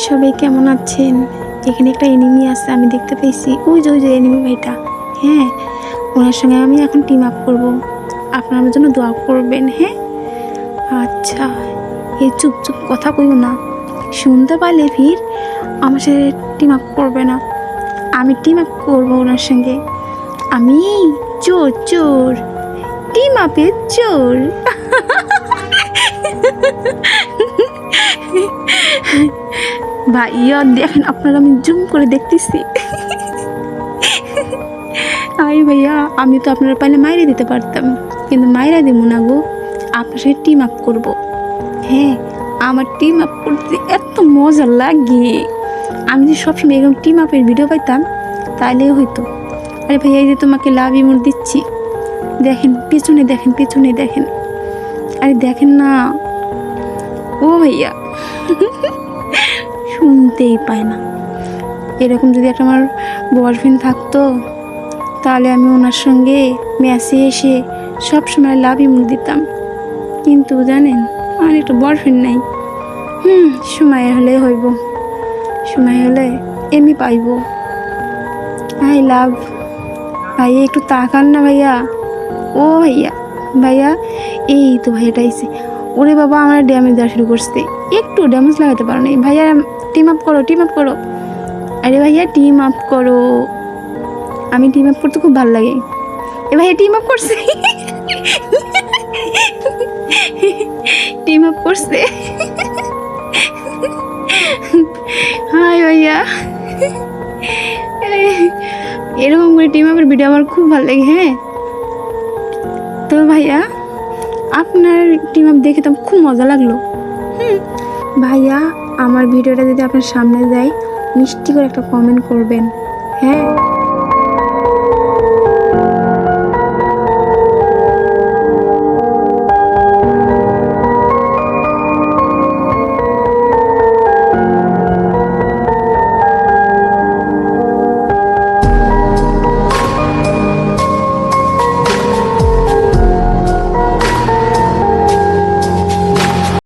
সবাই কেমন আছেন? এখানে একটা এনিমি আছে, আমি দেখতে পেয়েছি। ওই যে এনিমি ভাইটা। হ্যাঁ, ওনার সঙ্গে আমি এখন টিম আপ করবো। আপনারা আমার জন্য দোয়া করবেন। হ্যাঁ, আচ্ছা। এই চুপ চুপ কথা কইও না, শুনতে পারলে ফির আমার সাথে টিম আপ করবে না। আমি টিম আপ করবো ওনার সঙ্গে। আমি চোর চোর, টিম আপের চোর। ভাইয়া দেখেন, আপনারা আমি জুম করে দেখতেছি। আই ভাইয়া, আমি তো আপনার পাইলে মাইরে দিতে পারতাম, কিন্তু মাইরা দিব না গো। আপনার সাথে টিম আপ করবো। হ্যাঁ, আমার টিম আপ করতে এত মজা লাগে। আমি যদি সবসময় এরকম টিম আপের ভিডিও পাইতাম তাহলে হইতো। আরে ভাইয়া, এই যে তোমাকে লাভ ইমোট দিচ্ছি, দেখেন পেছনে, দেখেন পেছনে দেখেন। আরে দেখেন না, ও ভাইয়া শুনতেই পায় না। এরকম যদি একটা আমার বয়ফ্রেন্ড থাকতো তাহলে আমি ওনার সঙ্গে ম্যাচে এসে সব সময় লাভ ইমোট দিতাম, কিন্তু জানেন আমার একটা বয়ফ্রেন্ড নাই। সময় হলে হইব, সময় হলে এমনি পাইব। I love. ভাইয়া একটু তাকান না ভাইয়া। ও ভাইয়া, ভাইয়া এই তো ভাইয়াটা আইছে। ওরে বাবা, আমার ড্যামেজ দেওয়া শুরু করছে। একটু ড্যামেজ লাগাতে পারো না ভাইয়া। টিম আপ করো, টিম আপ করো। আরে ভাইয়া টিম আপ করো, আমি টিম আপ করতে খুব ভালো লাগে। এ ভাইয়া টিম আপ করছে, টিম আপ করছে। হাই ভাইয়া, এরকম করে টিম আপের ভিডিও আমার খুব ভালো লাগে। হ্যাঁ, তো ভাইয়া আপনার টিম আপ দেখে তো খুব মজা লাগলো। ভাইয়া, আমার ভিডিওটা যদি আপনার সামনে যায় মিষ্টি করে একটা কমেন্ট করবেন। হ্যাঁ।